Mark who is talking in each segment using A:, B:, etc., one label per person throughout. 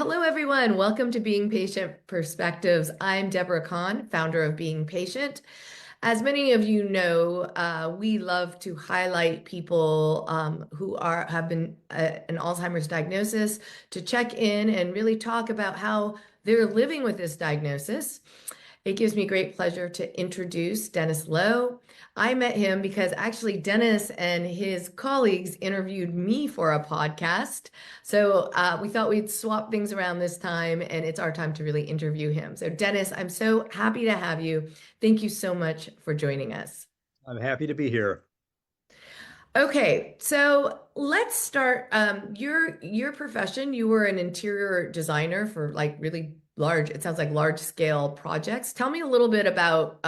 A: Hello, everyone. Welcome to Being Patient Perspectives. I'm Deborah Kahn, founder of Being Patient. As many of you know, we love to highlight people who have been an Alzheimer's diagnosis to check in and really talk about how they're living with this diagnosis. It gives me great pleasure to introduce Denis Lowe. I met him because actually Denis and his colleagues interviewed me for a podcast. So we thought we'd swap things around this time, and it's our time to really interview him. So Denis, I'm so happy to have you. Thank you so much for joining us.
B: I'm happy to be here.
A: Okay, so let's start. Your profession, you were an interior designer for like really large, it sounds like large scale projects. Tell me a little bit about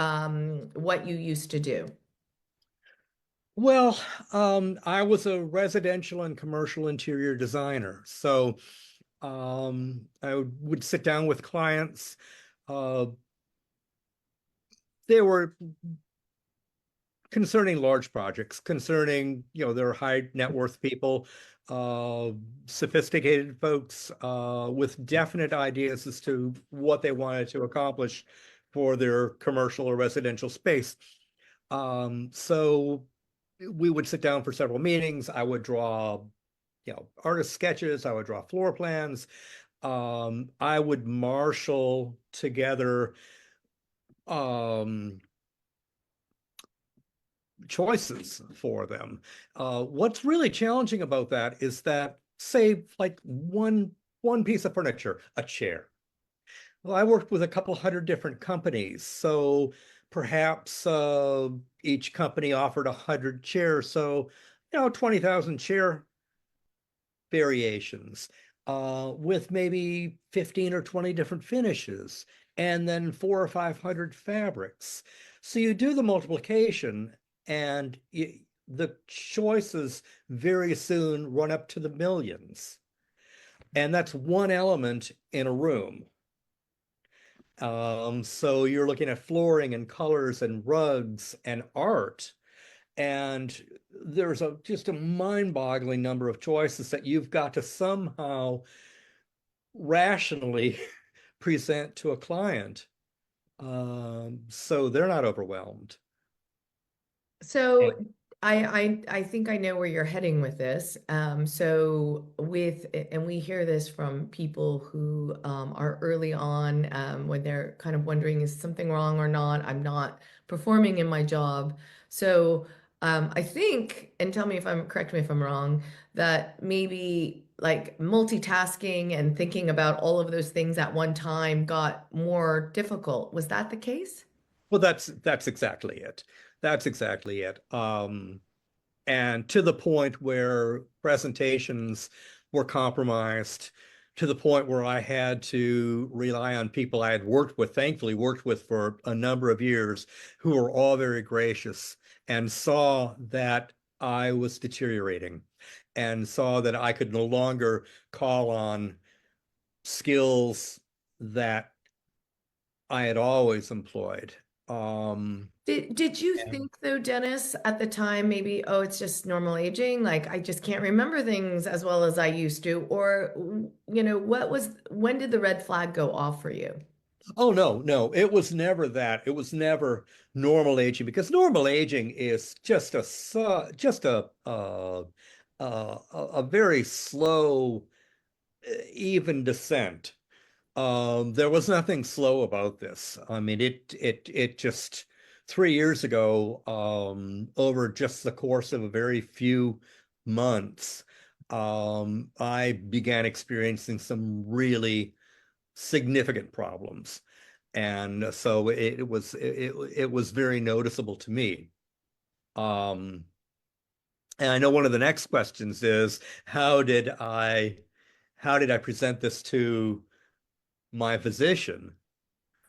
A: what you used to do.
B: Well, I was a residential and commercial interior designer. So I would sit down with clients. Uh, they were concerning large projects, concerning, their high net worth people, uh, sophisticated folks with definite ideas as to what they wanted to accomplish for their commercial or residential space. So we would sit down for several meetings. I would draw, artist sketches. I would draw floor plans. I would marshal together um, choices for them. What's really challenging about that is that, say, like one piece of furniture, a chair. Well, I worked with a couple hundred different companies, so perhaps each company offered 100 chairs, so 20,000 chair variations with maybe 15 or 20 different finishes, and then 400 or 500 fabrics. So you do the multiplication, and the choices very soon run up to the millions. And that's one element in a room. So you're looking at flooring and colors and rugs and art. And there's just a mind-boggling number of choices that you've got to somehow rationally present to a client, so they're not overwhelmed.
A: So
B: And
A: I think I know where you're heading with this. And we hear this from people who are early on when they're kind of wondering, is something wrong or not? I'm not performing in my job. So I think, and tell me if correct me if I'm wrong, that maybe like multitasking and thinking about all of those things at one time got more difficult. Was that the case?
B: well, that's exactly it. That's exactly it. And to the point where presentations were compromised, to the point where I had to rely on people I had thankfully worked with for a number of years, who were all very gracious and saw that I was deteriorating and saw that I could no longer call on skills that I had always employed.
A: Did you
B: And
A: think though, Dennis, at the time, maybe, oh, it's just normal aging, like I just can't remember things as well as I used to, or when did the red flag go off for you?
B: Oh no, no, it was never that. It was never normal aging, because normal aging is just a very slow, even descent. There was nothing slow about this. I mean, it just 3 years ago, over just the course of a very few months, I began experiencing some really significant problems. And so it was very noticeable to me. Um, and I know one of the next questions is, how did I present this to my physician?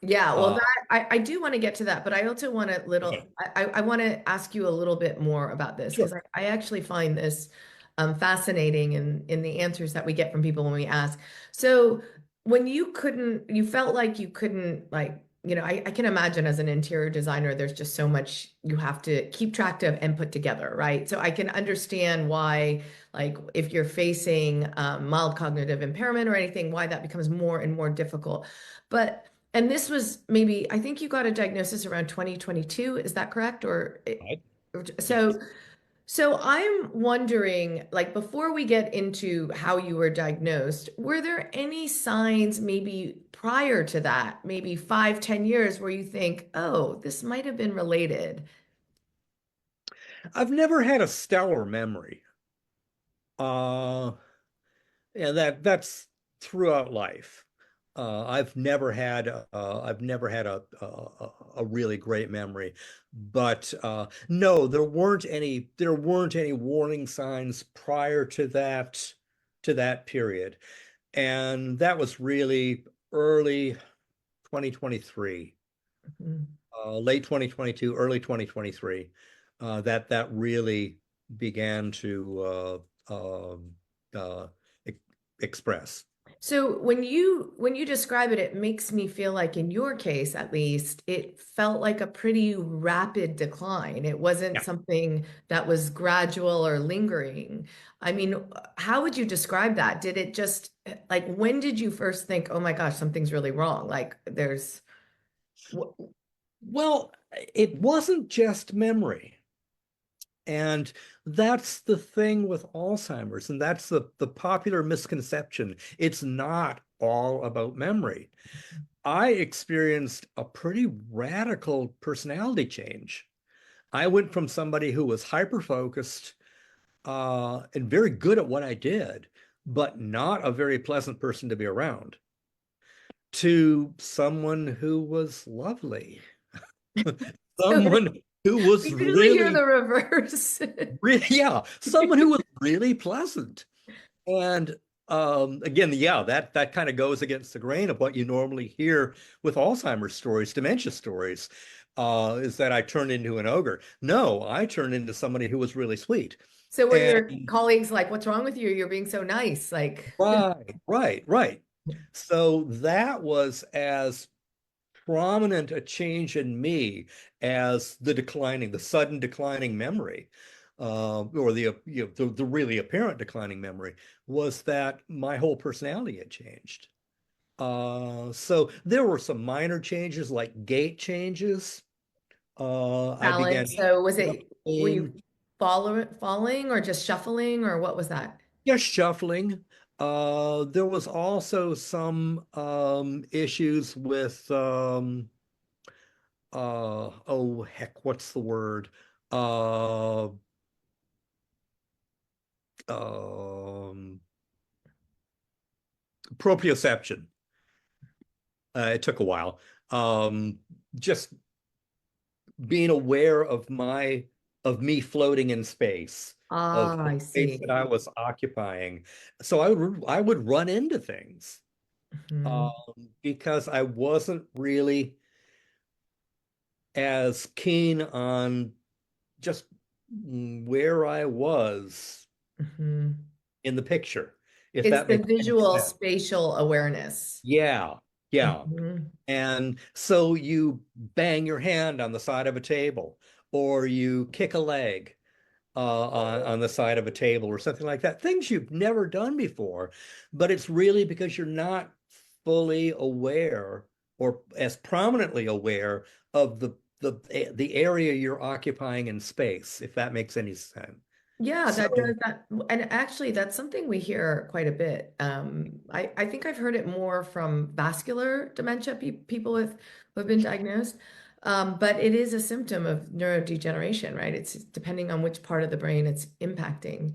A: Yeah, well,
B: Uh,
A: I do want to get to that, but I also want to
B: okay,
A: I want to ask you a little bit more about this because
B: sure.
A: I actually find this fascinating in the answers that we get from people when we ask. So when you felt like you couldn't like I can imagine as an interior designer, there's just so much you have to keep track of and put together, right? So I can understand why, like, if you're facing mild cognitive impairment or anything, why that becomes more and more difficult. But, and this was maybe, I think you got a diagnosis around 2022, is that correct?
B: Right? Yes.
A: So, so I'm wondering, like, before we get into how you were diagnosed, were there any signs maybe prior to that, maybe 5, 10 years, where you think, oh, this might have been related?
B: I've never had a stellar memory. Uh, yeah, that's throughout life. I've never had a really great memory, but no, there weren't any warning signs prior to that period, and that was really early 2023,
A: Mhm.
B: late 2022, early 2023, that really began to uh, e- express.
A: So when you describe it, it makes me feel like in your case, at least, it felt like a pretty rapid decline. It wasn't
B: Yeah.
A: something that was gradual or lingering. I mean, how would you describe that? Did it just like when did you first think, oh my gosh, something's really wrong? Like there's wh-
B: Well, it wasn't just memory. And that's the thing with Alzheimer's, and that's the popular misconception. It's not all about memory. I experienced a pretty radical personality change. I went from somebody who was hyper focused and very good at what I did, but not a very pleasant person to be around, to someone who was lovely,
A: so
B: someone who was
A: we usually hear the
B: really,
A: reverse.
B: really, yeah, someone who was really pleasant. And again, yeah, that kind of goes against the grain of what you normally hear with Alzheimer's stories, dementia stories, is that I turned into an ogre. No, I turned into somebody who was really sweet.
A: So were
B: And
A: your colleagues like, what's wrong with you? You're being so nice. Like,
B: right. So that was as prominent a change in me as the sudden declining memory, or the really apparent declining memory, was that my whole personality had changed. So there were some minor changes like gait changes. I began
A: balance. So were you
B: shuffling,
A: falling or just shuffling or what was that?
B: just shuffling. There was also some issues with oh heck, what's the word? Uh um Proprioception. It took a while. Just being aware of me floating in space, of
A: Ah,
B: the
A: I
B: space
A: see.
B: that I was occupying. So I would run into things
A: Mhm,
B: because I wasn't really as keen on just where I was
A: mhm.
B: in the picture, if
A: It's
B: that
A: the
B: makes any
A: visual
B: sense.
A: spatial awareness.
B: Yeah, yeah.
A: Mhm.
B: And so you bang your hand on the side of a table, or you kick a leg on the side of a table, or something like that. Things you've never done before, but it's really because you're not fully aware or as prominently aware of the area you're occupying in space, if that makes any sense.
A: Yeah,
B: So,
A: that does that. And actually, that's something we hear quite a bit. I think I've heard it more from vascular dementia people who have been diagnosed. But it is a symptom of neurodegeneration, right? It's depending on which part of the brain it's impacting.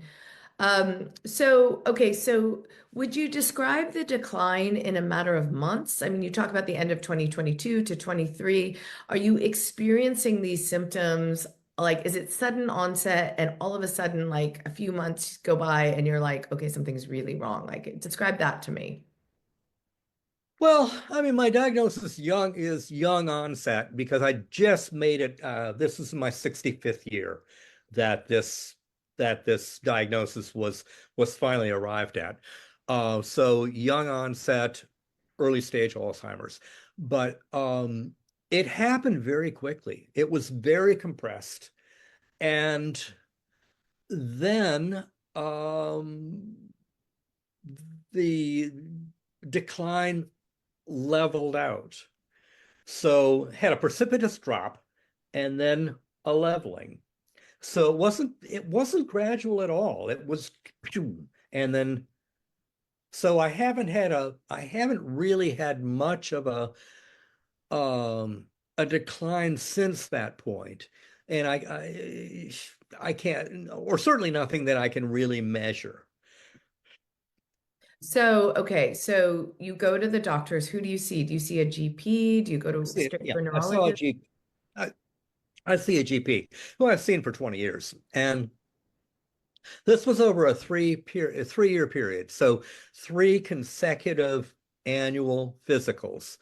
A: Okay, so would you describe the decline in a matter of months? I mean, you talk about the end of 2022 to 23. Are you experiencing these symptoms? Like, is it sudden onset and all of a sudden, like a few months go by and you're like, okay, something's really wrong? Like, describe that to me.
B: well, I mean, my diagnosis is young onset because I just made it. This is my 65th year that this diagnosis was finally arrived at. So young onset, early stage Alzheimer's. But it happened very quickly. It was very compressed. And then the decline leveled out. So had a precipitous drop and then a leveling. So it wasn't gradual at all. It was and then so I haven't really had much of a decline since that point. And I can't, or certainly nothing that I can really measure.
A: So, okay, so you go to the doctors. Who do you see? Do you see a GP? Do you go to straight
B: Yeah,
A: for a
B: I saw a
A: neurologist?
B: GP. I see a GP who I've seen for 20 years. And this was over a 3-year period. So 3 consecutive annual physicals.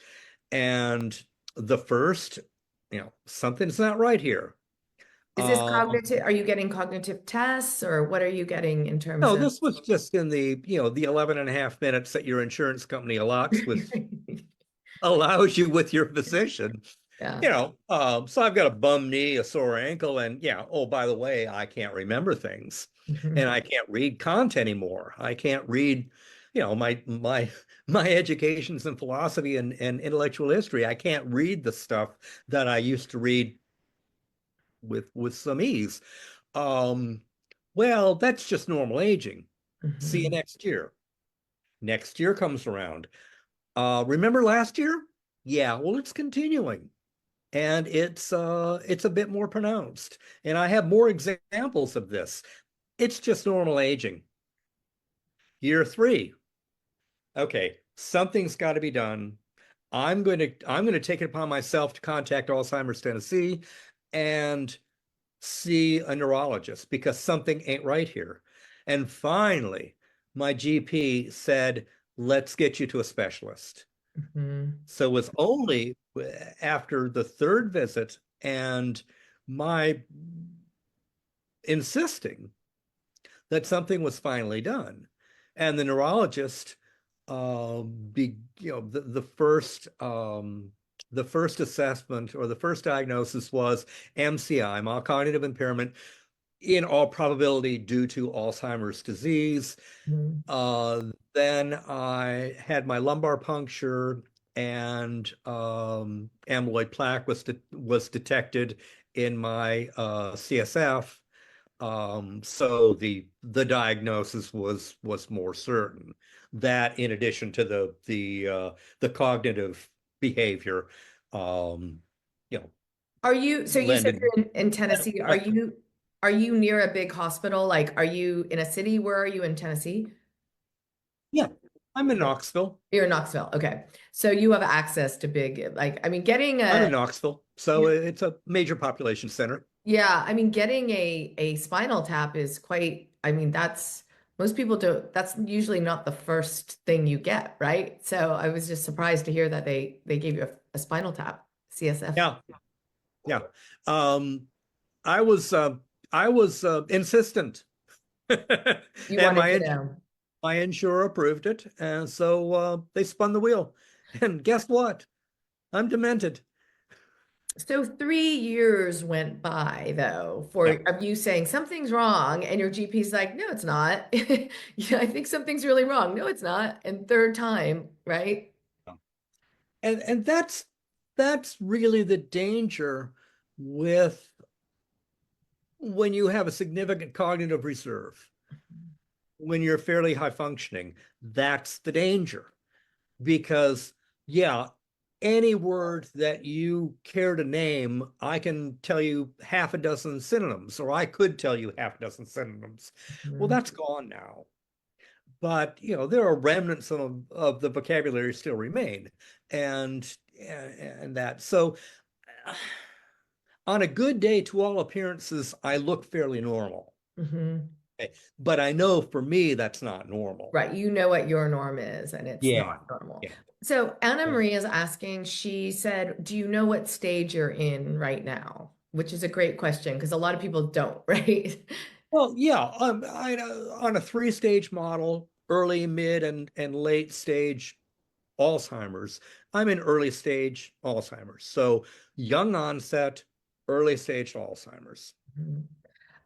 B: And the first, something's not right here.
A: Is this
B: Um,
A: cognitive? Are you getting cognitive tests or what are you getting in terms
B: no,
A: of?
B: this was just in the 11 and a half minutes that your insurance company allows you with your physician.
A: Yeah.
B: So I've got a bum knee, a sore ankle, and yeah, oh, by the way, I can't remember things and
A: Mhm.
B: I can't read content anymore. I can't read, my educations in philosophy and intellectual history. I can't read the stuff that I used to read with some ease. Um, well, that's just normal aging. See you
A: Mhm.
B: next year. Next year comes around. Remember last year? Yeah, well, it's continuing. And it's a bit more pronounced. And I have more examples of this. It's just normal aging. Year 3. Okay, something's got to be done. I'm going to take it upon myself to contact Alzheimer's Tennessee and see a neurologist because something ain't right here. And finally, my GP said, let's get you to a specialist.
A: Mhm.
B: So it was only after the third visit and my insisting that something was finally done. And the neurologist, the first assessment or the first diagnosis was MCI, mild cognitive impairment, in all probability due to Alzheimer's disease.
A: Mhm.
B: Then I had my lumbar puncture and amyloid plaque was detected in my CSF. So the diagnosis was more certain. That in addition to the cognitive behavior, um, you know,
A: So you said
B: lending.
A: you're in Tennessee. Are you near a big hospital? Like, are you in a city? Where are you in Tennessee?
B: Yeah, I'm in Knoxville.
A: You're in Knoxville. Okay. So you have access to big, like, I mean, getting
B: I'm
A: a,
B: in Knoxville, so it's a major population center.
A: yeah, I mean, getting a spinal tap is quite, I mean, most people don't, that's usually not the first thing you get, right? So I was just surprised to hear that they gave you a spinal tap, CSF.
B: Yeah, yeah. Um, I was insistent,
A: You
B: and
A: wanted to know.
B: my insurer approved it, and so they spun the wheel. And guess what? I'm demented.
A: So 3 years went by though for
B: Yeah.
A: of you saying something's wrong, and your GP's like, no, it's not. Yeah, I think something's really wrong. No, it's not. And third time, right?
B: And that's really the danger with when you have a significant cognitive reserve, when you're fairly high functioning. That's the danger. Because yeah, any word that you care to name, I can tell you half a dozen synonyms, or I could tell you half a dozen synonyms. Well,
A: Mhm.
B: that's gone now. But there are remnants of the vocabulary still remain, and that. So on a good day, to all appearances, I look fairly normal.
A: Mhm.
B: Okay? But I know for me that's not normal.
A: Right. You know what your norm is, and it's
B: Yeah,
A: not normal.
B: yeah.
A: So Anna Marie is asking, she said, do you know what stage you're in right now? Which is a great question because a lot of people don't, right?
B: Well, yeah, on a 3-stage model, early, mid, and late stage Alzheimer's. I'm in early stage Alzheimer's. So young onset, early stage Alzheimer's.
A: Mhm.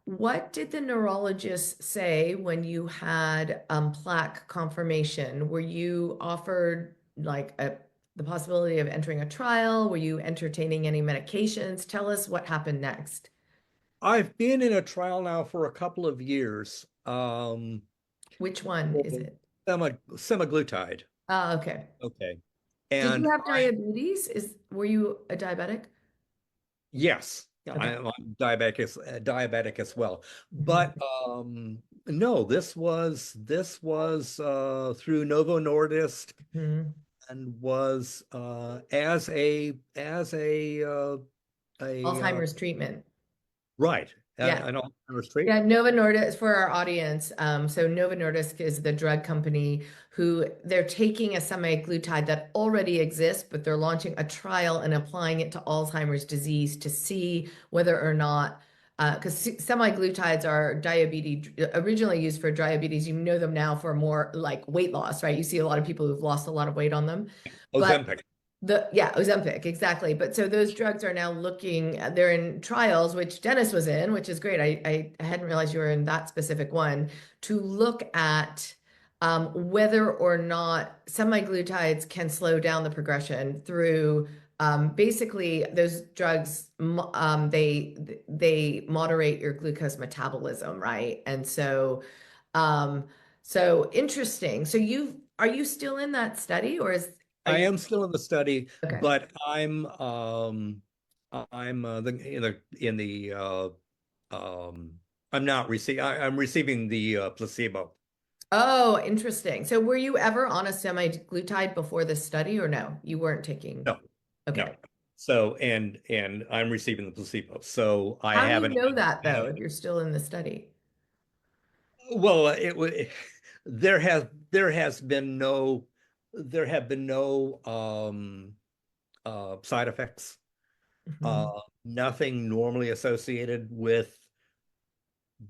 A: What did the neurologist say when you had plaque confirmation? Were you offered like the possibility of entering a trial? Were you entertaining any medications? Tell us what happened next.
B: I've been in a trial now for a couple of years.
A: Which one is it?
B: Semaglutide.
A: Oh, okay.
B: Okay.
A: Did you
B: And
A: have diabetes? Were you a diabetic?
B: yes, yeah,
A: Okay.
B: I'm diabetic as well.
A: Mhm.
B: But no, this was through Novo Nordisk
A: Mhm.
B: and was as a
A: Alzheimer's treatment.
B: right
A: Yeah.
B: an Alzheimer's
A: Yeah,
B: treatment.
A: Novo Nordisk for our audience. So Novo Nordisk is the drug company who they're taking a semaglutide that already exists, but they're launching a trial and applying it to Alzheimer's disease to see whether or not, because semaglutides are diabetes originally used for diabetes. You know them now for more like weight loss, right? You see a lot of people who've lost a lot of weight on them, but
B: Ozempic.
A: Ozempic, exactly. But so those drugs are now looking, they're in trials, which Dennis was in, which is great. I hadn't realized you were in that specific one, to look at whether or not semaglutides can slow down the progression through basically those drugs, they moderate your glucose metabolism, right? And um, so interesting. So are you still in that study or are
B: I
A: you?
B: am still in the study,
A: Okay.
B: but I'm um I'm not receiving I'm receiving the placebo.
A: Oh, interesting. So were you ever on a semaglutide before this study or no? You weren't taking.
B: No, no.
A: Okay.
B: So and I'm receiving the placebo. So I
A: How do you
B: haven't
A: know that though, if
B: had
A: you're still in the study?
B: well it would there has been no there have been no side effects.
A: Mhm.
B: Nothing normally associated with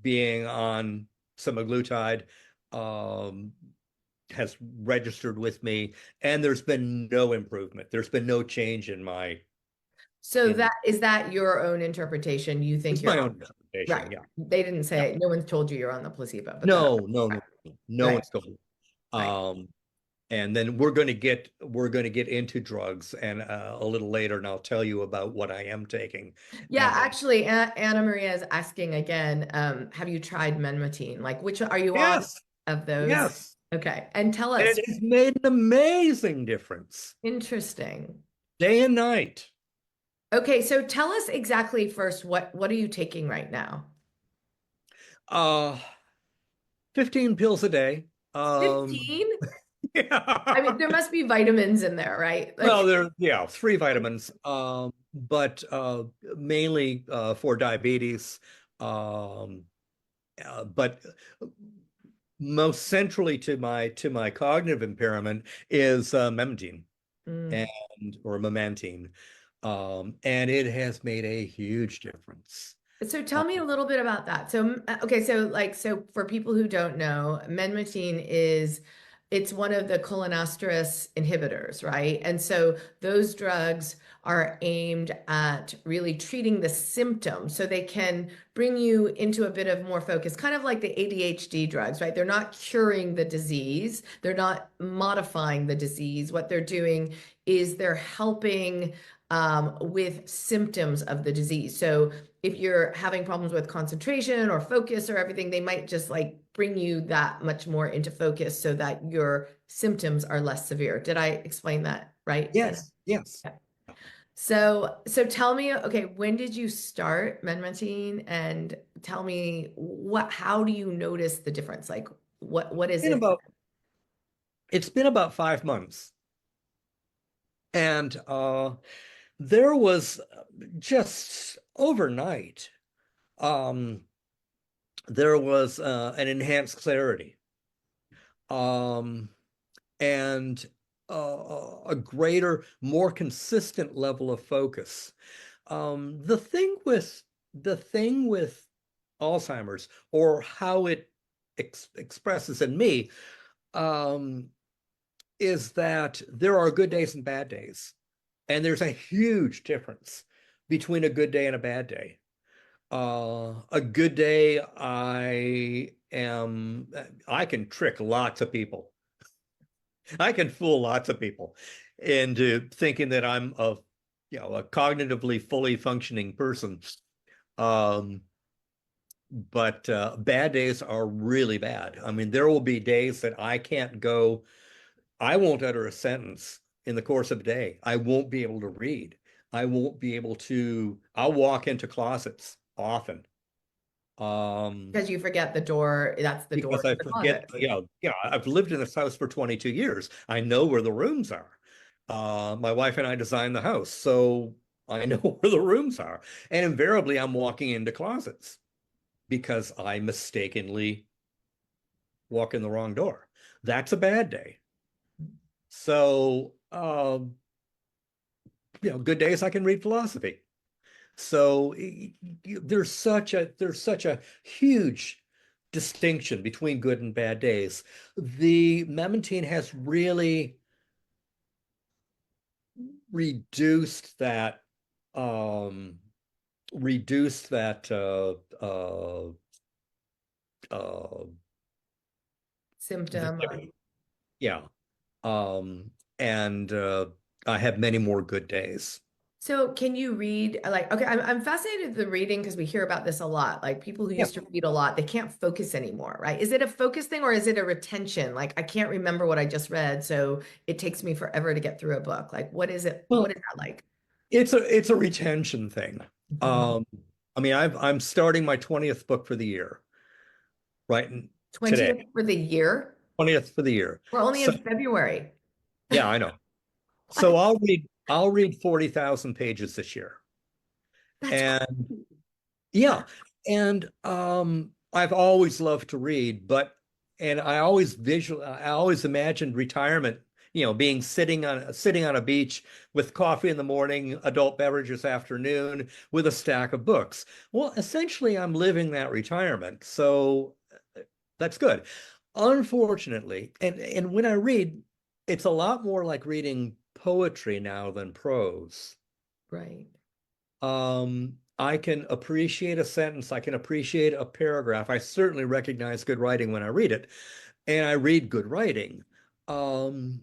B: being on semaglutide um, has registered with me, and there's been no improvement. There's been no change in my
A: So
B: in
A: that is that your own interpretation? You think
B: it's
A: you're
B: my
A: on,
B: own interpretation.
A: right.
B: Yeah,
A: They didn't
B: yeah.
A: say, no one's told you you're on the placebo, but that,
B: No, no, no, no
A: right,
B: one's told me.
A: right.
B: Um, and then we're going to get into drugs and a little later, and I'll tell you about what I am taking.
A: Yeah,
B: And
A: actually, Anna Maria is asking again, have you tried menmatine? Like, which are you on
B: yes,
A: of those?
B: yes,
A: Okay. And tell
B: and
A: us,
B: it has made an amazing difference
A: interesting.
B: day and night.
A: Okay, so tell us exactly first what are you taking right now?
B: Uh, 15 pills a day. Um,
A: 15? I mean,
B: yeah.
A: there must be vitamins in there, right?
B: Well,
A: Like,
B: yeah, three vitamins, but mainly for diabetes. Um, but most centrally to my cognitive impairment is memantine
A: mm.
B: and or memantine, and it has made a huge difference.
A: So tell
B: Uh,
A: me a little bit about that. So, okay, so like, so for people who don't know, menmatine it's one of the cholinesterase inhibitors, right? And so those drugs are aimed at really treating the symptoms so they can bring you into a bit of more focus, kind of like the ADHD drugs, right? They're not curing the disease, they're not modifying the disease. What they're doing is they're helping with symptoms of the disease. So if you're having problems with concentration or focus or everything, they might just like bring you that much more into focus so that your symptoms are less severe. Did I explain that right?
B: yes, yes.
A: Yeah. So tell me, okay, when did you start menmatine and tell me how do you notice the difference? Like what is
B: In
A: it?
B: about It's been about 5 months, and there was just overnight. Um, there was an enhanced clarity, um, and a greater, more consistent level of focus. The thing with Alzheimer's, or how it expresses in me, um, is that there are good days and bad days. And there's a huge difference between a good day and a bad day. A good day, I can trick lots of people. I can fool lots of people into thinking that I'm a cognitively fully functioning person. Um, but bad days are really bad. I mean, there will be days that I won't utter a sentence in the course of a day. I won't be able to read. I'll walk into closets often. Um,
A: Because you forget the door, that's the door
B: because
A: to
B: I
A: the
B: forget,
A: closet.
B: I've lived in this house for 22 years. I know where the rooms are. My wife and I designed the house, so I know where the rooms are. And invariably, I'm walking into closets because I mistakenly walk in the wrong door. That's a bad day. So, good days I can read philosophy. So there's such a huge distinction between good and bad days. The memantine has really reduced that um reduced that uh
A: Symptom.
B: yeah. And I have many more good days.
A: So can you read like okay, I'm fascinated with the reading because we hear about this a lot. Like people who
B: Yeah.
A: used to read a lot, they can't focus anymore, right? Is it a focus thing or is it a retention? Like I can't remember what I just read, so it takes me forever to get through a book. Like what is it? What
B: Well,
A: is that like?
B: it's a retention thing.
A: Mhm.
B: Um, I mean, I'm starting my 20th book for the year, right? Today,
A: 20th for the year?
B: 20th for the year.
A: We're only
B: So
A: in February.
B: yeah, I know. So
A: What?
B: I'll read 40,000 pages this year.
A: That's
B: And
A: crazy.
B: yeah, and I've always loved to read, and I always imagined retirement, being sitting on a beach with coffee in the morning, adult beverages afternoon, with a stack of books. Well, essentially, I'm living that retirement, so that's good. Unfortunately, and when I read, it's a lot more like reading poetry now than prose.
A: Right.
B: I can appreciate a sentence. I can appreciate a paragraph. I certainly recognize good writing when I read it, and I read good writing. Um,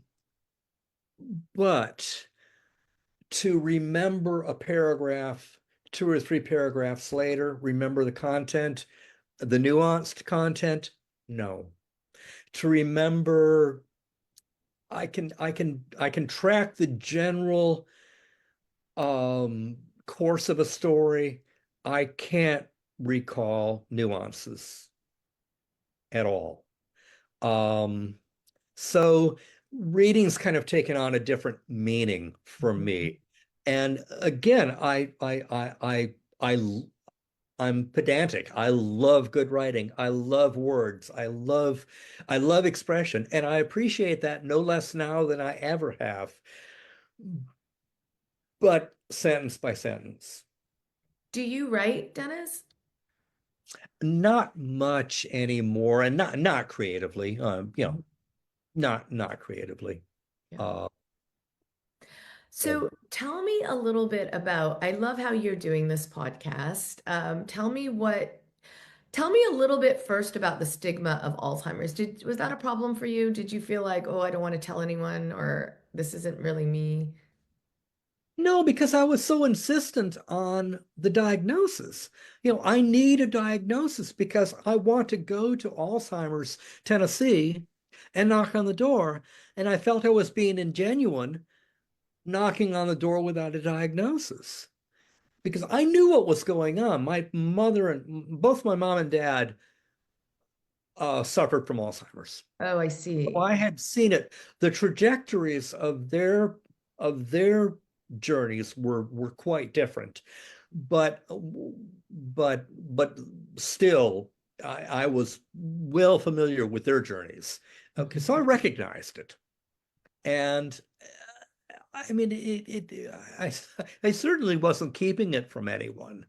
B: but to remember a paragraph, two or three paragraphs later, remember the content, the nuanced content, no. To remember, I can track the general course of a story. I can't recall nuances at all. Um, so reading's kind of taken on a different meaning for
A: Mhm.
B: me. And again, I'm pedantic. I love good writing. I love words. I love expression, and I appreciate that no less now than I ever have. But sentence by sentence.
A: Do you write, Dennis?
B: Not much anymore, and not creatively.
A: Mhm.
B: Not creatively.
A: Yeah.
B: Uh,
A: So tell me a little bit about, I love how you're doing this podcast. Tell me a little bit first about the stigma of Alzheimer's. Was that a problem for you? Did you feel like, oh, I don't want to tell anyone, or this isn't really me?
B: no, because I was so insistent on the diagnosis. I need a diagnosis because I want to go to Alzheimer's Tennessee and knock on the door. And I felt I was being ingenuine knocking on the door without a diagnosis because I knew what was going on. My mother and both my mom and dad suffered from Alzheimer's.
A: Oh, I
B: So
A: see.
B: I had seen it. The trajectories of their journeys were quite different, but but still, I was well familiar with their journeys. Okay, so I
A: Mhm.
B: recognized it, and I mean, I certainly wasn't keeping it from anyone.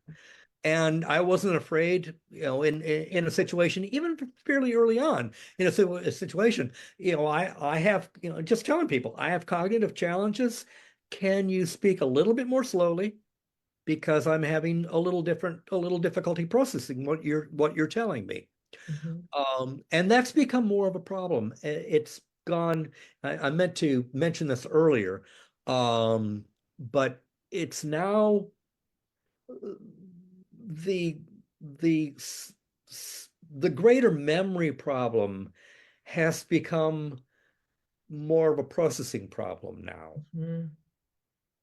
B: And I wasn't afraid, in a situation, even fairly early on in a situation, I have, just telling people I have cognitive challenges. Can you speak a little bit more slowly? Because I'm having a little difficulty processing what you're telling me.
A: Mhm.
B: And that's become more of a problem. It's gone, I meant to mention this earlier, but it's now the the the greater memory problem has become more of a processing problem now,
A: Mhm.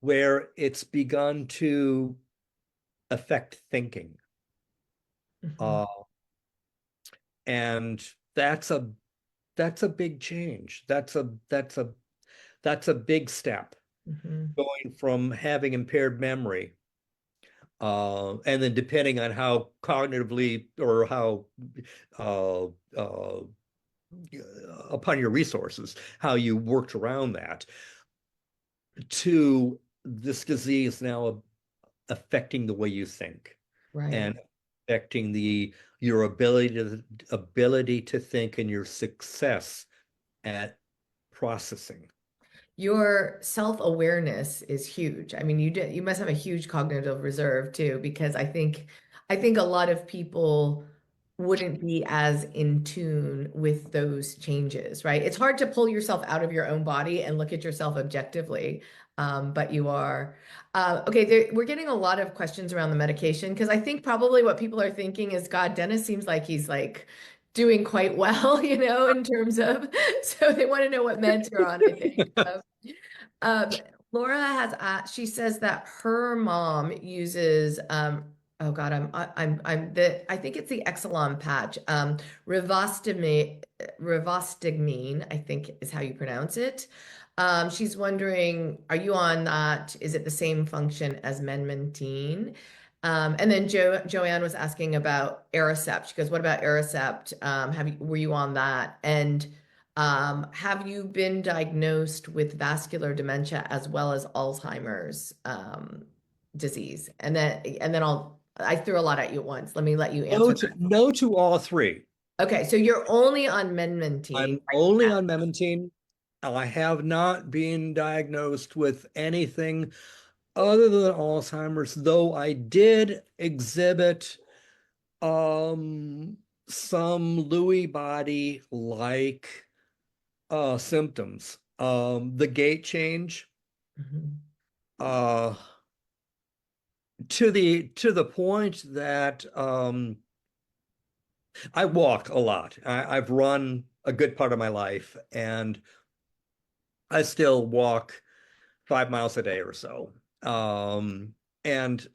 B: where it's begun to affect thinking.
A: Mhm.
B: Uh, and that's a big change. That's a big step,
A: Mhm.
B: going from having impaired memory, and then depending on how cognitively or how uh, uh, upon your resources, how you worked around that, to this disease now affecting the way you think
A: Right.
B: and affecting your ability to think and your success at processing.
A: Your self-awareness is huge. I mean, you must have a huge cognitive reserve too, because I think a lot of people wouldn't be as in tune with those changes, right? It's hard to pull yourself out of your own body and look at yourself objectively, but you are. Okay, we're getting a lot of questions around the medication because I think probably what people are thinking is, God, Dennis seems like he's like doing quite well, in terms of, so they want to know what meds you're on, I think. Um, Laura she says that her mom uses, oh God, I think it's the Exelon patch, rivastigmine, I think is how you pronounce it. She's wondering, are you on that? Is it the same function as menmentine? And then Joanne was asking about Aricept. She goes, what about Aricept? Were you on that? And have you been diagnosed with vascular dementia as well as Alzheimer's disease? And then I threw a lot at you at once. Let me let you
B: No
A: answer
B: to
A: that.
B: no to all three.
A: Okay, so you're only on menmentine
B: I'm
A: right
B: only
A: now.
B: on memantine. I have not been diagnosed with anything other than Alzheimer's, though I did exhibit um some Lewy body like symptoms. The gait change,
A: Mhm.
B: uh to the point that I walk a lot. I've run a good part of my life, and I still walk 5 miles a day or so. And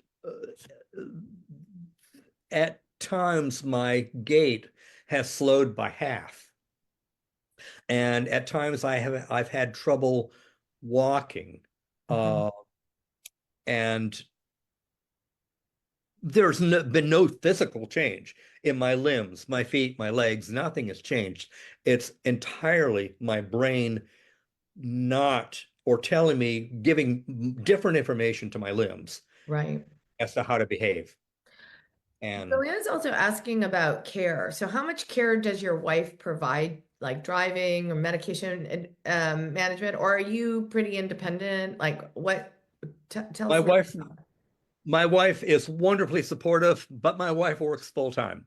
B: at times my gait has slowed by half. And at times I've had trouble walking.
A: Mhm.
B: Uh, and been no physical change in my limbs, my feet, my legs. Nothing has changed. It's entirely my brain not or telling me, giving different information to my limbs
A: Right.
B: as to how to behave. And
A: Joanne's also asking about care. So how much care does your wife provide, like driving or medication management, or are you pretty independent? Like what, tell
B: my
A: us a little
B: wife,
A: bit about
B: my wife is wonderfully supportive, but my wife works full time.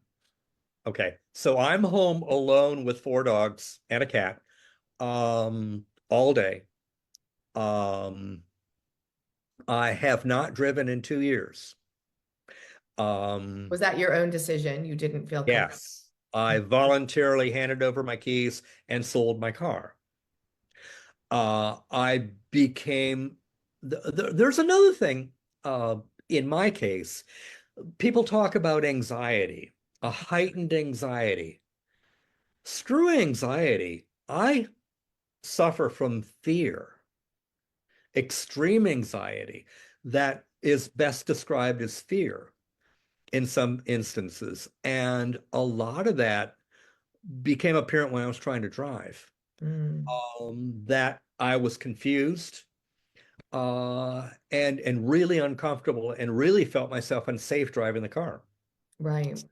B: Okay, so I'm home alone with four dogs and a cat, all day. Um, I have not driven in 2 years.
A: Was
B: Um,
A: that your own decision? You didn't feel comfortable?
B: yes, I voluntarily handed over my keys and sold my car. I became, there's another thing, uh, in my case. People talk about anxiety, a heightened anxiety. Screw anxiety. I suffer from fear, extreme anxiety that is best described as fear in some instances. And a lot of that became apparent when I was trying to drive.
A: Mm,
B: That I was confused. and really uncomfortable and really felt myself unsafe driving the car.
A: Right.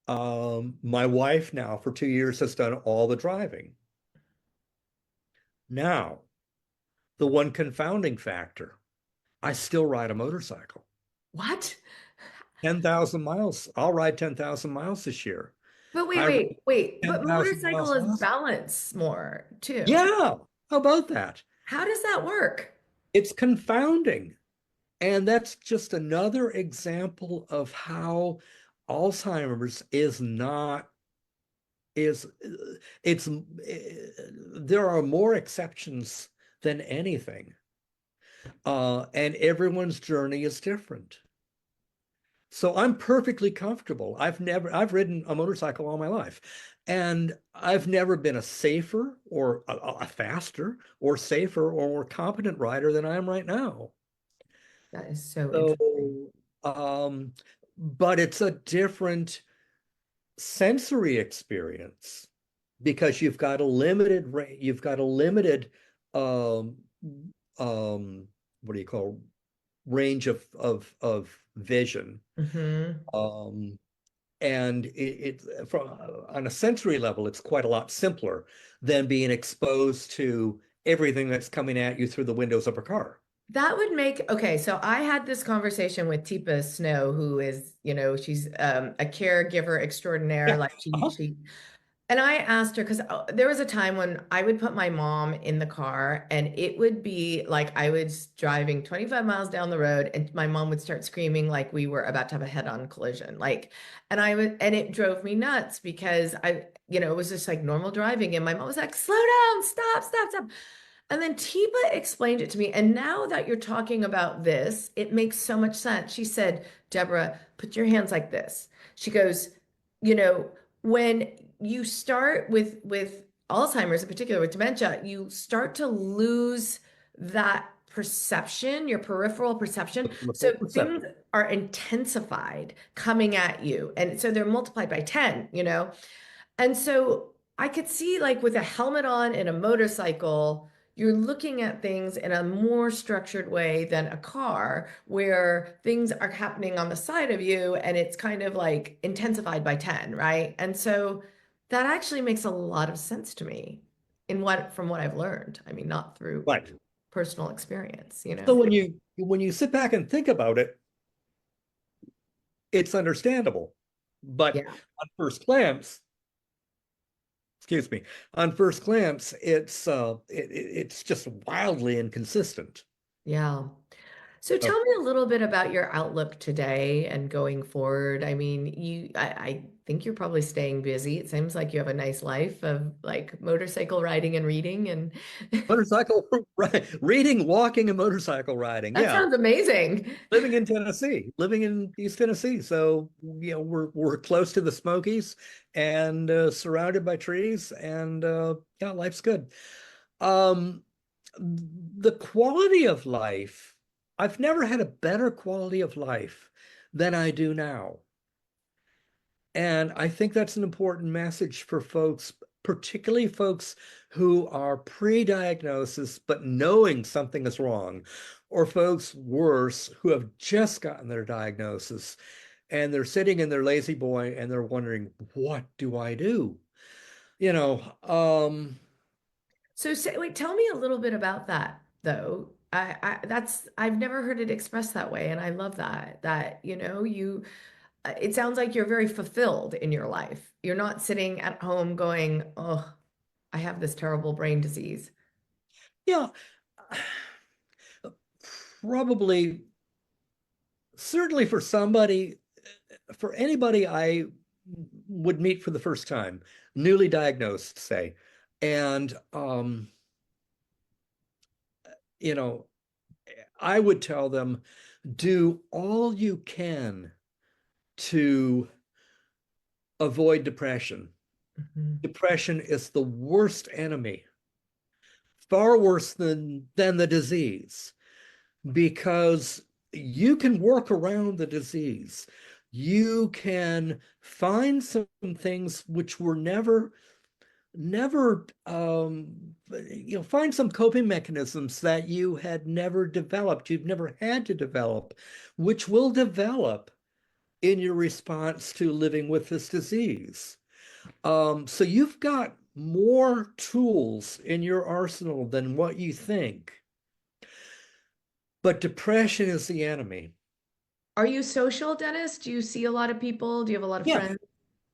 B: My wife now for 2 years has done all the driving. Now, the one confounding factor, I still ride a motorcycle.
A: What?
B: 10,000 miles. I'll ride 10,000 miles this year.
A: But
B: I rode
A: wait. But
B: 10,000
A: motorcycle
B: miles
A: is
B: last.
A: balance more too.
B: Yeah. How about that?
A: How does that work?
B: It's confounding. And that's just another example of how Alzheimer's is not is it's there are more exceptions than anything. And everyone's journey is different. So I'm perfectly comfortable. I've ridden a motorcycle all my life, and I've never been a safer or a faster or safer or more competent rider than I am right now.
A: That is so interesting.
B: So, um, but it's a different sensory experience because you've got a limited um what do you call range of vision.
A: Hmm.
B: Um, and it from on a sensory level, it's quite a lot simpler than being exposed to everything that's coming at you through the windows of a car.
A: That would make, okay, so I had this conversation with Tipa Snow, who is, she's a caregiver extraordinaire.
B: Yeah.
A: Like
B: Uh-huh.
A: and I asked her, because there was a time when I would put my mom in the car and it would be like I was driving 25 miles down the road and my mom would start screaming like we were about to have a head-on collision. Like, and it drove me nuts because it was just like normal driving. And my mom was like, slow down, stop, stop, stop. And then Tipa explained it to me. And now that you're talking about this, it makes so much sense. She said, Deborah, put your hands like this. She goes, you know, when you start with Alzheimer's in particular, with dementia, you start to lose that perception, your peripheral perception.
B: The
A: So
B: full
A: things
B: perception.
A: are intensified coming at you. And so they're multiplied by 10. And so I could see like with a helmet on and a motorcycle, you're looking at things in a more structured way than a car where things are happening on the side of you and it's kind of like intensified by 10, right? And so that actually makes a lot of sense to me from what I've learned. I mean, not through
B: Right.
A: personal experience.
B: So when you sit back and think about it, it's understandable. But
A: Yeah.
B: on first glance, excuse me, on first glance, it's just wildly inconsistent.
A: Yeah. So
B: Oh,
A: tell me a little bit about your outlook today and going forward. I mean, I think you're probably staying busy. It seems like you have a nice life of like motorcycle riding and reading, and
B: motorcycle reading, walking, and motorcycle riding.
A: that
B: Yeah,
A: sounds amazing.
B: living in Tennessee, living in East Tennessee. So we're close to the Smokies and surrounded by trees, and yeah, life's good. Um, the quality of life, I've never had a better quality of life than I do now. And I think that's an important message for folks, particularly folks who are pre-diagnosis but knowing something is wrong, or folks worse who have just gotten their diagnosis and they're sitting in their lazy boy and they're wondering, what do I do? You know,
A: So wait, tell me a little bit about that though. I've never heard it expressed that way, and I love that. It sounds like you're very fulfilled in your life. You're not sitting at home going, "Oh, I have this terrible brain disease."
B: yeah, probably, certainly for anybody I would meet for the first time, newly diagnosed, say, and you know, I would tell them, do all you can to avoid depression.
A: Mhm.
B: Depression is the worst enemy, far worse than the disease, because you can work around the disease. You can find some things which were never never find some coping mechanisms that you had never developed, you've never had to develop, which will develop in your response to living with this disease. So you've got more tools in your arsenal than what you think. But depression is the enemy.
A: Are you social, Dennis? Do you see a lot of people? Do you have a lot of
B: Yeah,
A: friends?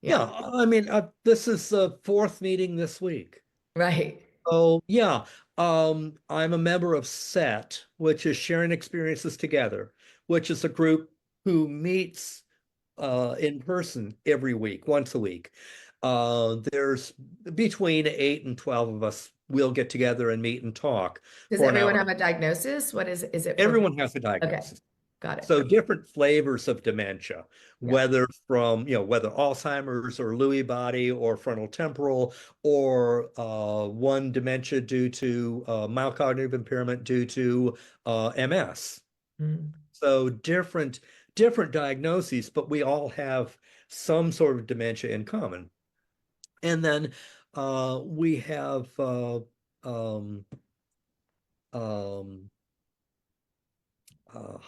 B: yeah.
A: Yeah,
B: I mean, this is the fourth meeting this week.
A: right.
B: Oh, yeah. I'm a member of SET, which is Sharing Experiences Together, which is a group who meets in person every week, once a week. There's between 8 and 12 of us. We'll get together and meet and talk
A: Does
B: for an
A: everyone
B: hour.
A: have a diagnosis? What is it for?
B: Everyone has a
A: Okay,
B: diagnosis.
A: got it.
B: So different flavors of dementia,
A: Yeah.
B: whether from, whether Alzheimer's or Lewy body or frontal temporal, or one dementia due to mild cognitive impairment due to MS.
A: Mm.
B: So different diagnoses, but we all have some sort of dementia in common. And then we have um, um, uh,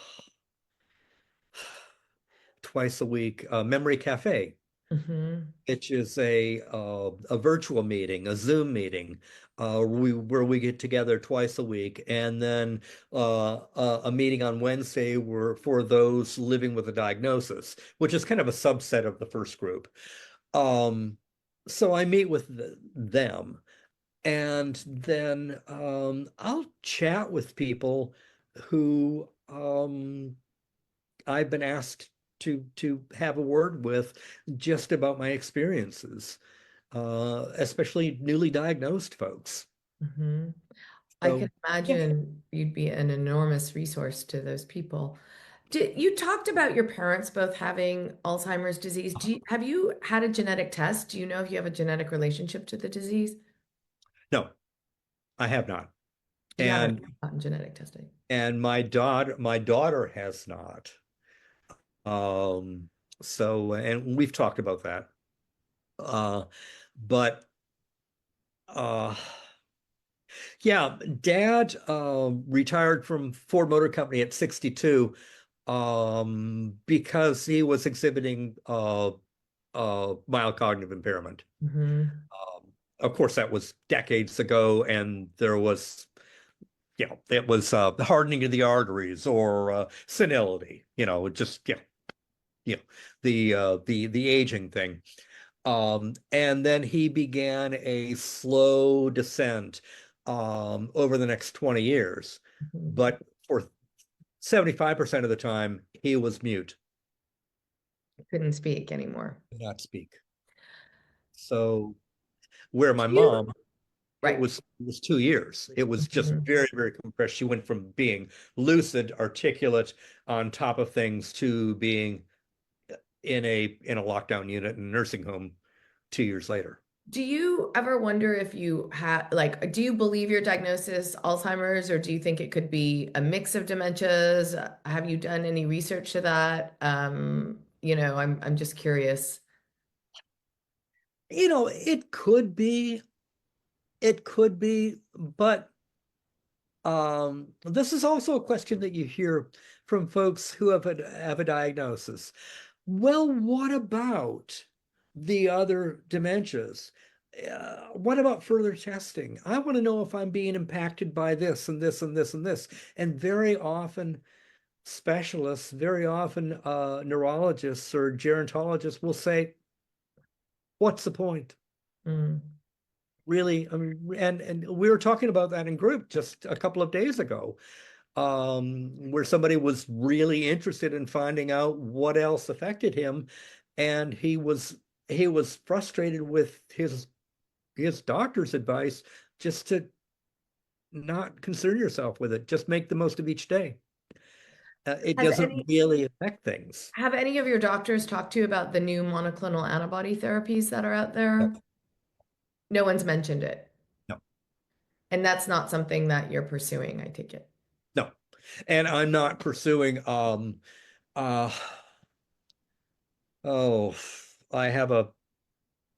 B: twice a week Memory Cafe,
A: Hmm.
B: which is a virtual meeting, a Zoom meeting, where we get together twice a week, and then a meeting on Wednesday where for those living with a diagnosis, which is kind of a subset of the first group. Um, so I meet with them, and then I'll chat with people who I've been asked to have a word with just about my experiences, especially newly diagnosed folks.
A: Hmm. I can
B: So yeah,
A: imagine you'd be an enormous resource to those people. You talked about your parents both having Alzheimer's disease. Have you had a genetic test? Do you know if you have a genetic relationship to the disease?
B: no, I have not.
A: You haven't
B: And
A: gotten genetic testing.
B: my daughter has not. Um, and we've talked about that. Uh, but uh yeah, Dad retired from Ford Motor Company at 62 because he was exhibiting mild cognitive impairment.
A: Hmm.
B: Of course, that was decades ago, and there was, it was hardening of the arteries or senility, just you know, the aging thing. And then he began a slow descent over the next 20 years.
A: Hmm.
B: But for 75% of the time, he was mute,
A: Couldn't speak anymore.
B: did not speak. So where my
A: Do you?
B: mom,
A: Right.
B: it was 2 years. It was just
A: Mhm.
B: very, very compressed. She went from being lucid, articulate, on top of things to being in a lockdown unit in a nursing home 2 years later.
A: Do you ever wonder if you had, like, do you believe your diagnosis Alzheimer's, or do you think it could be a mix of dementias? Have you done any research to that? I'm just curious.
B: It could be, but this is also a question that you hear from folks who have a diagnosis. Well, what about the other dementias? What about further testing? I want to know if I'm being impacted by this and this and this and this. And very often, specialists, very often neurologists or gerontologists will say, "What's the point?"
A: Mm.
B: Really, I mean, and we were talking about that in group just a couple of days ago, where somebody was really interested in finding out what else affected him, and he was frustrated with his doctor's advice just to not concern yourself with it, just make the most of each day. It
A: Has
B: doesn't
A: any
B: really affect things.
A: have any of your doctors talked to you about the new monoclonal antibody therapies that are out
B: No,
A: there? No one's mentioned it.
B: no,
A: And that's not something that you're pursuing, I take it.
B: no. And I'm not pursuing uh oh, I have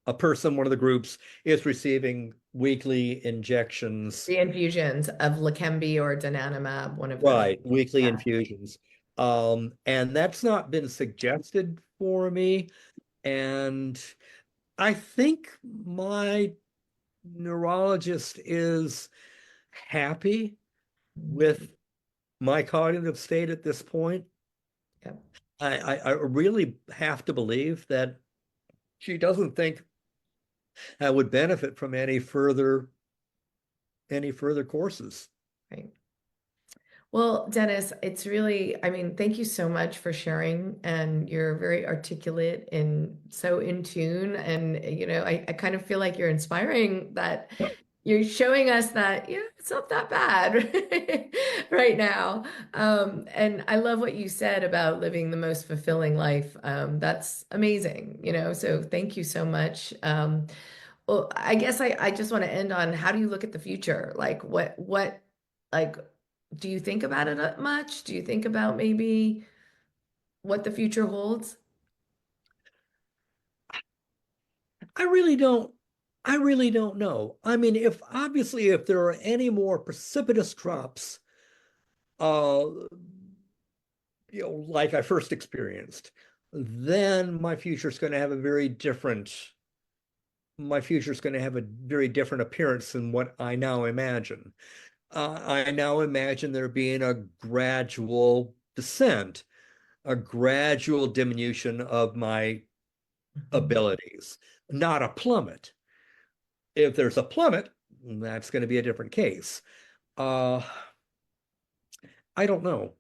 B: a person, one of the groups, is receiving weekly injections.
A: The infusions of Leqembi or donanemab, one of those.
B: Right, weekly
A: Yeah.
B: infusions. And that's not been suggested for me. And I think my neurologist is happy
A: Mm,
B: with my cognitive state at this point.
A: yep.
B: I really have to believe that she doesn't think I would benefit from any further courses.
A: Right. Well, Dennis, it's really, I mean, thank you so much for sharing. And you're very articulate and so in tune. And, I kind of feel like you're inspiring that you're showing us that, yeah, it's not that bad right now. And I love what you said about living the most fulfilling life. That's amazing, so thank you so much. Well, I guess I just want to end on how do you look at the future? Like like, do you think about it much? Do you think about maybe what the future holds?
B: I really don't I really don't know. I mean, if there are any more precipitous drops, uh, like I first experienced, then my future is going to have a very different appearance than what I now imagine. I now imagine there being a gradual descent, a gradual diminution of my
A: Mhm.
B: abilities, not a plummet. If there's a plummet, that's going to be a different case. Uh, I don't know.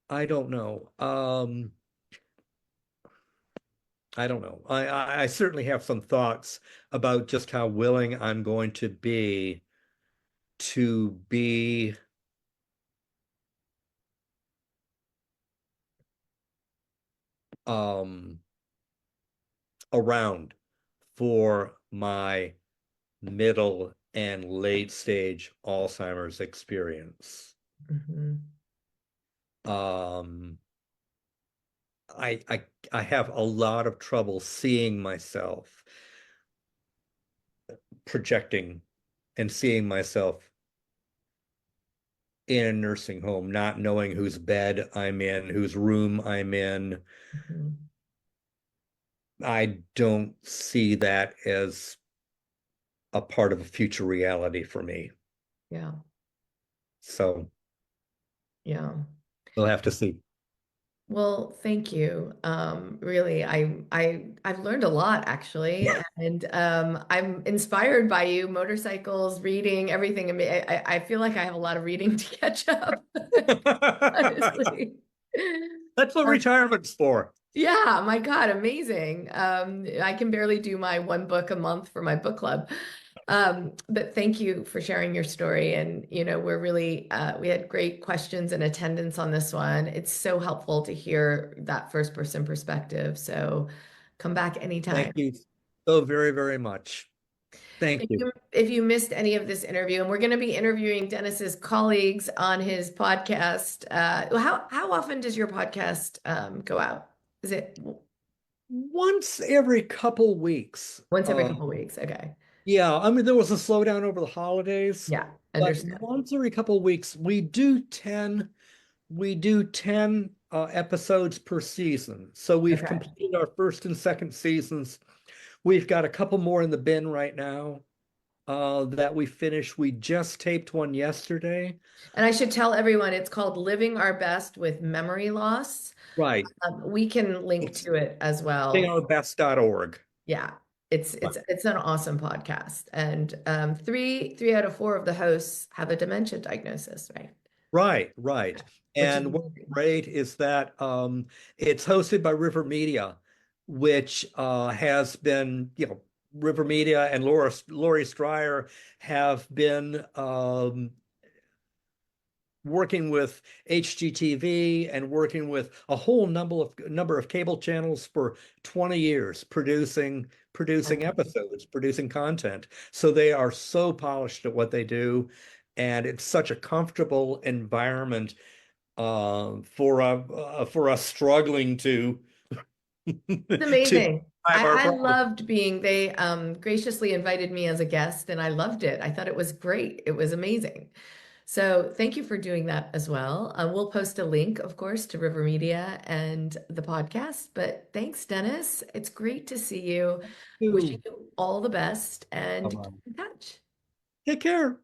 B: I don't know. I don't know. I certainly have some thoughts about just how willing I'm going to be um, around for my middle and late stage Alzheimer's experience.
A: Mhm.
B: Um, I, I I have a lot of trouble seeing myself projecting and seeing myself in a nursing home, not knowing whose bed I'm in, whose room I'm in.
A: Mhm.
B: I don't see that as a part of a future reality for me.
A: Yeah.
B: So
A: Yeah.
B: we'll have to see.
A: Well, thank you. Really, I've learned a lot actually, and I'm inspired by you. Motorcycles, reading, everything. I mean, I feel like I have a lot of reading to catch up, honestly.
B: That's what retirement's for.
A: Yeah, my God, amazing. I can barely do my one book a month for my book club. But thank you for sharing your story. And, we're really, we had great questions and attendance on this one. It's so helpful to hear that first person perspective. So come back
B: Thank
A: anytime.
B: you so very, very much. Thank
A: If
B: you.
A: you missed any of this interview, and we're going to be interviewing Dennis's colleagues on his podcast. How often does your podcast go out? Is it
B: Once every couple weeks.
A: once every couple weeks? Okay.
B: Yeah, I mean, there was a slowdown over the holidays,
A: Yeah,
B: but
A: understand.
B: once every couple weeks, we do 10 episodes per season. So we've
A: Okay.
B: completed our first and second seasons. We've got a couple more in the bin right now that we finished. We just taped one yesterday.
A: And I should tell everyone it's called Living Our Best with Memory Loss.
B: Right.
A: We can link
B: It's
A: to it as well.
B: thingoutbest.org.
A: Yeah, it's an awesome podcast. And three out of four of the hosts have a dementia diagnosis, right?
B: Right, right.
A: Which is
B: And what's
A: amazing.
B: great is that it's hosted by River Media, which has been, River Media and Lori Stryer have been working with HGTV and working with a whole number of cable channels for 20 years, producing episodes, producing content. So they are so polished at what they do, and it's such a comfortable environment for us struggling to
A: It's
B: to
A: amazing.
B: Hi,
A: I
B: Barbara.
A: loved being, they graciously invited me as a guest and I loved it. I thought it was great. It was amazing. So thank you for doing that as well. We'll post a link, of course, to River Media and the podcast. But thanks, Dennis. It's great to see you. Wishing
B: You.
A: you all the best and keep
B: Bye-bye.
A: in touch.
B: Take care.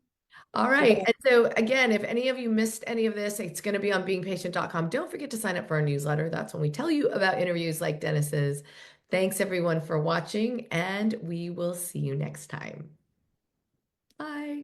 A: All right.
B: Bye-bye.
A: And so again, if any of you missed any of this, it's going to be on beingpatient.com. Don't forget to sign up for our newsletter. That's when we tell you about interviews like Dennis's. Thanks everyone for watching, and we will see you next time. Bye.